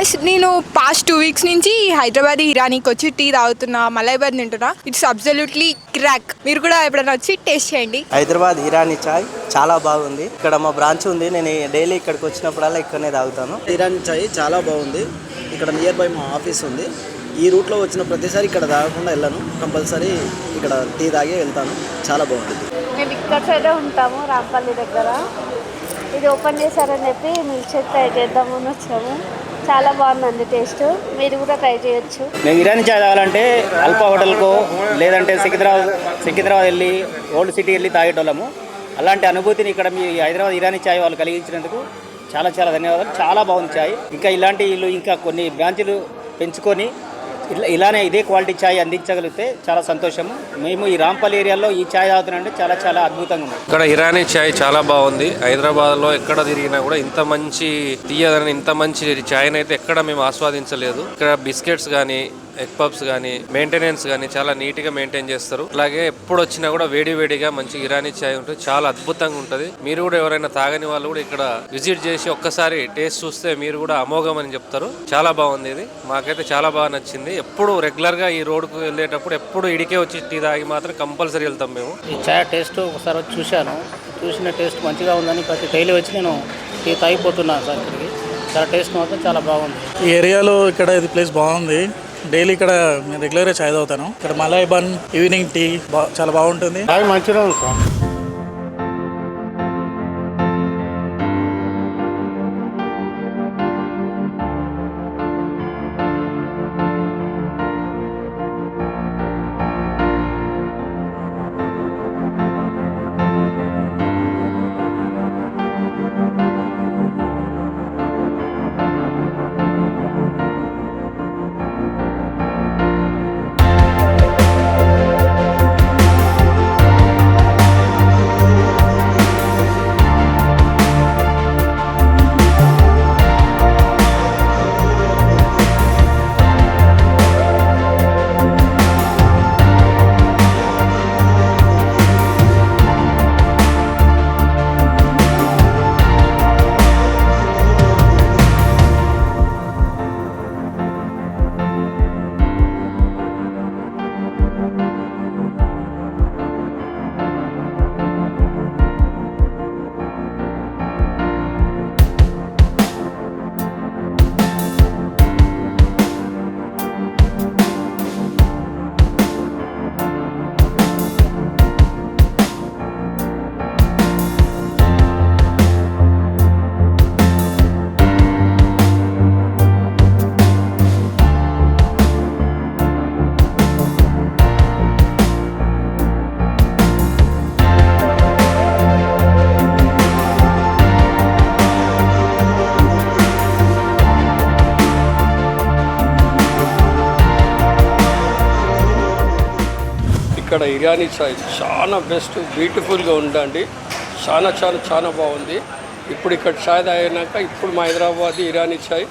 అవినాష్. నేను past 2 weeks నుంచి హైదరాబాద్ ఇరానీకి వచ్చి టీ తాగుతున్నా, మలైబాద్ తింటున్నా. It's absolutely crack. మీరు కూడా ఎప్పుడైనా వచ్చి టేస్ట్ చేయండి. హైదరాబాద్ ఇరానీ చాయ్ చాలా బాగుంది. ఇక్కడ మా బ్రాంచ్ ఉంది, నేను డైలీ ఇక్కడికి వచ్చినప్పుడల్లా ఇక్కడనే తాగుతాను. ఇరానీ చాయ్ చాలా బాగుంది. ఇక్కడ నియర్ బై మా ఆఫీస్ ఉంది. ఈ రూట్లో వచ్చిన ప్రతిసారి ఇక్కడ తాగకుండా వెళ్ళను, కంపల్సరీ ఇక్కడ టీ తాగే వెళ్తాను. చాలా బాగుంటుంది. మేము ఇక్కడ సైడే ఉంటాము, రాంపల్లి దగ్గర. ఇది ఓపెన్ చేశారని చెప్పి మిల్క్ షేక్ ట్రై చేద్దామని వచ్చాము. చాలా బాగుందండి టేస్ట్, మీరు కూడా ట్రై చేయొచ్చు. మేము ఇరానీ చాయ్ తాగాలంటే అల్ఫా హోటల్కో లేదంటే సికింద్రాబాద్ వెళ్ళి ఓల్డ్ సిటీ వెళ్ళి తాగేటోళ్ళము. అలాంటి అనుభూతిని ఇక్కడ మీ హైదరాబాద్ ఇరానీ చాయ్ వాళ్ళు కలిగించినందుకు చాలా చాలా ధన్యవాదాలు. చాలా బాగుంది చాయ్. ఇంకా ఇలాంటి ఇల్లు ఇంకా కొన్ని బ్రాంచులు పెంచుకొని ఇలానే ఇదే క్వాలిటీ ఛాయ్ అందించగలిగితే చాలా సంతోషము. మేము ఈ రాంపల్లి ఏరియాలో ఈ ఛాయ్ తాగుతున్నామంటే చాలా చాలా అద్భుతంగా ఉంది. ఇక్కడ ఇరానీ ఛాయ్ చాలా బాగుంది. హైదరాబాద్లో ఎక్కడ తిరిగినా కూడా ఇంత మంచి తీయదని, ఇంత మంచి ఛాయ్ని అయితే ఎక్కడ మేము ఆస్వాదించలేదు. ఇక్కడ బిస్కెట్స్ కానీ, ఎగ్ పప్స్ కానీ, మెయింటెనెన్స్ కానీ చాలా నీట్గా మెయింటైన్ చేస్తారు. అలాగే ఎప్పుడు వచ్చినా కూడా వేడిగా మంచి ఇరానీ ఛాయ్ ఉంటుంది, చాలా అద్భుతంగా ఉంటుంది. మీరు కూడా ఎవరైనా తాగని వాళ్ళు కూడా ఇక్కడ విజిట్ చేసి ఒక్కసారి టేస్ట్ చూస్తే మీరు కూడా అమోఘం అని చెప్తారు. చాలా బాగుంది. ఇది మాకైతే చాలా బాగా నచ్చింది. ఎప్పుడు రెగ్యులర్గా ఈ రోడ్కు వెళ్ళేటప్పుడు ఎప్పుడు ఇడికే వచ్చి టీ తాగి మాత్రం కంపల్సరీ వెళ్తాం మేము. ఈ ఛాయ్ టేస్ట్ ఒకసారి వచ్చి చూసిన టేస్ట్ మంచిగా ఉందని ప్రతి డైలీ వచ్చి నేను టీ తాగిపోతున్నాను సార్. ఇక్కడికి చాలా టేస్ట్ మాత్రం చాలా బాగుంది. ఈ ఏరియాలో ఇక్కడ ఇది ప్లేస్ బాగుంది. డైలీ ఇక్కడ నేను రెగ్యులర్గా చాయ్ తాగుతాను. ఇక్కడ మలై బన్, ఈవినింగ్ టీ చాలా బాగుంటుంది. చాయ్ మంచిగా ఉంది సార్. ఇక్కడ ఇరానీ చాయ్ చాలా బెస్ట్, బ్యూటిఫుల్గా ఉందండి. చాలా చాలా చాలా బాగుంది. ఇప్పుడు ఇక్కడ చాయ్ తాగినాక ఇప్పుడు మా హైదరాబాద్ ఇరానీ చాయ్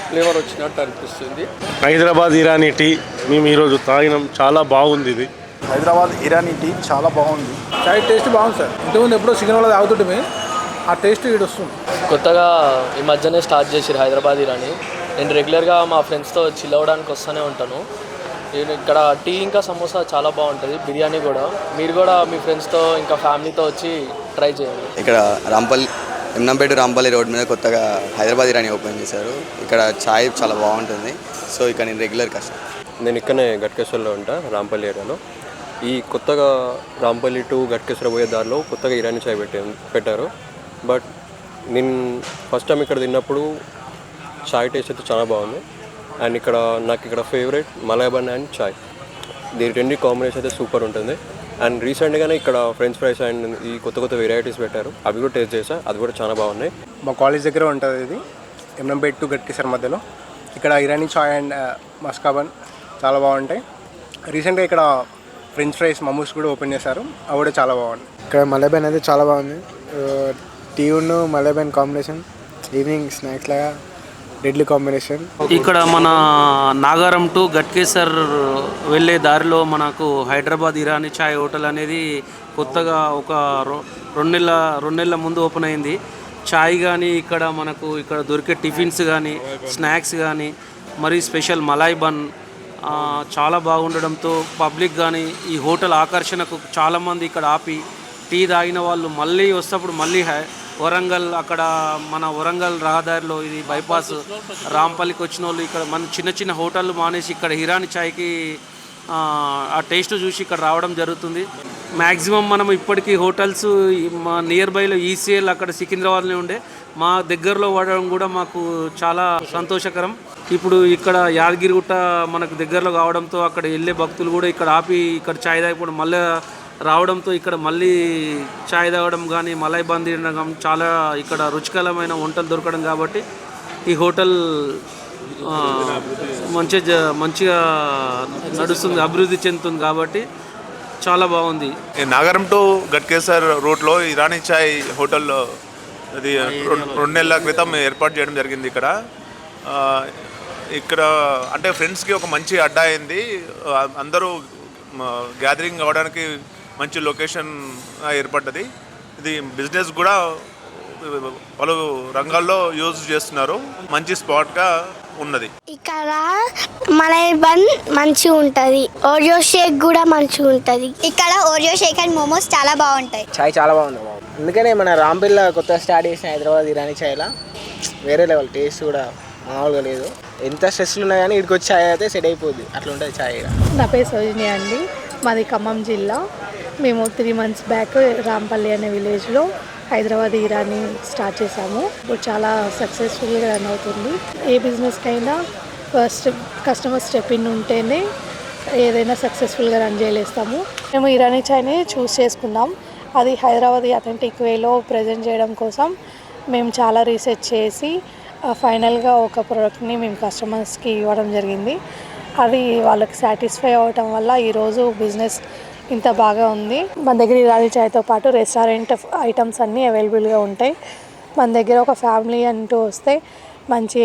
ఫ్లేవర్ వచ్చినట్టు అనిపిస్తుంది. హైదరాబాద్ ఇరానీ టీ మేము ఈరోజు తాగినాం, చాలా బాగుంది. ఇది హైదరాబాద్ ఇరానీ టీ చాలా బాగుంది. చాయ్ టేస్ట్ బాగుంది సార్. ఇంతకుముందు ఎప్పుడో సిగ్నల్ తాగుతుంటే ఆ టేస్ట్ ఇక్కడ వస్తుంది. కొత్తగా ఈ మధ్యనే స్టార్ట్ చేసారు హైదరాబాద్ ఇరానీ. నేను రెగ్యులర్గా మా ఫ్రెండ్స్తో చిల్ అవ్వడానికి వస్తూనే ఉంటాను. నేను ఇక్కడ టీ ఇంకా సమోసా చాలా బాగుంటుంది, బిర్యానీ కూడా. మీరు కూడా మీ ఫ్రెండ్స్తో ఇంకా ఫ్యామిలీతో వచ్చి ట్రై చేయండి. ఇక్కడ ఎమ్నంపేట రాంపల్లి రోడ్ మీద కొత్తగా హైదరాబాద్ ఇరానీ ఓపెన్ చేశారు. ఇక్కడ ఛాయ్ చాలా బాగుంటుంది. సో ఇక్కడ నేను రెగ్యులర్ కస్టమర్. నేను ఇక్కడనే గట్కేశ్వర్లో ఉంటా, రాంపల్లి ఏరియాలో. ఈ కొత్తగా రాంపల్లి టు గట్కేశ్వర పోయే దారిలో కొత్తగా ఇరానీ చాయ్ పెట్టారు. బట్ నేను ఫస్ట్ టైం ఇక్కడ తిన్నప్పుడు చాయ్ టేస్ట్ అయితే చాలా బాగుంది. అండ్ నాకు ఇక్కడ ఫేవరెట్ మలై బన్ అండ్ చాయ్, దీని రెండు కాంబినేషన్ అయితే సూపర్ ఉంటుంది. అండ్ రీసెంట్గానే ఇక్కడ ఫ్రెంచ్ ఫ్రైస్ అండ్ ఈ కొత్త వెరైటీస్ పెట్టారు, అవి కూడా టేస్ట్ చేసా, అది కూడా చాలా బాగున్నాయి. మా కాలేజ్ దగ్గర ఉంటుంది ఇది, ఎమ్నంపేట టు గట్కేసర్ మధ్యలో. ఇక్కడ ఇరానీ చాయ్ అండ్ మస్కాబన్ చాలా బాగుంటాయి. రీసెంట్గా ఇక్కడ ఫ్రెంచ్ ఫ్రైస్ మమూస్ కూడా ఓపెన్ చేశారు, అవి కూడా చాలా బాగుంది. ఇక్కడ మలై బన్ అయితే చాలా బాగుంది. టీ ఉన్న malai bun combination evening snacks లాగా డెడ్లీ కాంబినేషన్. ఇక్కడ మన నాగారం టు గట్కేసర్ వెళ్ళే దారిలో మనకు హైదరాబాద్ ఇరానీ చాయ్ హోటల్ అనేది కొత్తగా ఒక రెండు నెలల ముందు ఓపెన్ అయింది. చాయ్ కానీ ఇక్కడ మనకు ఇక్కడ దొరికే టిఫిన్స్ కానీ స్నాక్స్ కానీ మరి స్పెషల్ మలాయ్ బన్ చాలా బాగుండడంతో పబ్లిక్ కానీ ఈ హోటల్ ఆకర్షణకు చాలామంది ఇక్కడ ఆపి టీ తాగిన వాళ్ళు మళ్ళీ వస్తప్పుడు మళ్ళీ వరంగల్ అక్కడ మన వరంగల్ రహదారిలో ఇది బైపాస్ రాంపల్లికి వచ్చిన వాళ్ళు ఇక్కడ మన చిన్న చిన్న హోటళ్ళు మానేసి ఇక్కడ ఇరానీ చాయ్కి ఆ టేస్ట్ చూసి ఇక్కడ రావడం జరుగుతుంది. మ్యాక్సిమం మనం ఇప్పటికీ హోటల్స్ మా నియర్ బైలో ఈసీఎల్ అక్కడ సికింద్రాబాద్లో ఉండే మా దగ్గరలో పడడం కూడా మాకు చాలా సంతోషకరం. ఇప్పుడు ఇక్కడ యాదగిరిగుట్ట మనకు దగ్గరలో కావడంతో అక్కడ వెళ్ళే భక్తులు కూడా ఇక్కడ ఆపి ఇక్కడ ఛాయ్ తాగిపోవడం మళ్ళీ రావడంతో ఇక్కడ మళ్ళీ ఛాయ్ తాగడం కానీ మలై బంద్ తినడం చాలా ఇక్కడ రుచికరమైన వంటలు దొరకడం కాబట్టి ఈ హోటల్ మంచిగా నడుస్తుంది, అభివృద్ధి చెందుతుంది కాబట్టి చాలా బాగుంది. నాగరం టు గట్కేసర్ రూట్లో ఇరానీ చాయ్ హోటల్ అది 2 నెలల క్రితం ఏర్పాటు చేయడం జరిగింది. ఇక్కడ అంటే ఫ్రెండ్స్కి ఒక మంచి అడ్డా అయింది. అందరూ గ్యాదరింగ్ అవ్వడానికి మంచి లొకేషన్ ఏర్పడ్డది. ఇది బిజినెస్ కూడా పలు రంగాల్లో యూజ్ చేస్తున్నారు. మంచి స్పాట్గా ఉన్నది. ఇక్కడ మలై బన్ మంచిగా ఉంటుంది, ఓరియో షేక్ కూడా మంచిగా ఉంటుంది. ఇక్కడ ఓరియో షేక్ అండ్ మోమోస్ చాలా బాగుంటాయి. చాయ్ చాలా బాగుంది. అందుకనే మన రాంపల్లిలో కొత్తగా స్టార్ట్ చేసిన హైదరాబాద్ ఇరానీ చాయ్లా వేరే లెవెల్, టేస్ట్ కూడా మామూలుగా లేదు. ఎంత స్ట్రెస్లు ఉన్నా కానీ ఇక్కడికి వచ్చి ఛాయ్ అయితే సెట్ అయిపోద్ది, అట్లా ఉంటుంది ఛాయ్. నా పేరు సౌజన్య అండి, మాది ఖమ్మం జిల్లా. మేము 3 months బ్యాక్ రాంపల్లి అనే విలేజ్లో హైదరాబాద్ ఇరానీ స్టార్ట్ చేసాము. ఇప్పుడు చాలా సక్సెస్ఫుల్గా రన్ అవుతుంది. ఏ బిజినెస్కైనా ఫస్ట్ కస్టమర్ స్టెప్ ఇన్ ఉంటేనే ఏదైనా సక్సెస్ఫుల్గా రన్ చేయలేస్తాము. మేము ఇరానీ చాయ్ని చూస్ చేసుకున్నాం. అది హైదరాబాద్ అథెంటిక్ వేలో ప్రజెంట్ చేయడం కోసం మేము చాలా రీసెర్చ్ చేసి ఫైనల్గా ఒక ప్రోడక్ట్ని మేము కస్టమర్స్కి ఇవ్వడం జరిగింది. అది వాళ్ళకి సాటిస్ఫై అవ్వటం వల్ల ఈరోజు బిజినెస్ ఇంత బాగా ఉంది. మన దగ్గర ఇరానీ చాయ్తో పాటు రెస్టారెంట్ ఐటమ్స్ అన్నీ అవైలబుల్గా ఉంటాయి. మన దగ్గర ఒక ఫ్యామిలీ అంటూ వస్తే మంచి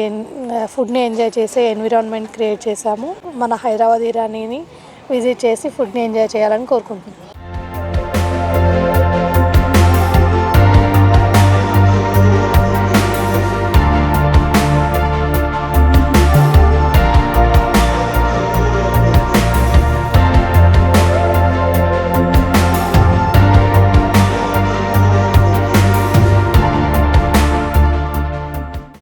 ఫుడ్ని ఎంజాయ్ చేసే ఎన్విరాన్మెంట్ క్రియేట్ చేశాము. మన హైదరాబాద్ ఇరానీని విజిట్ చేసి ఫుడ్ని ఎంజాయ్ చేయాలని కోరుకుంటున్నాం.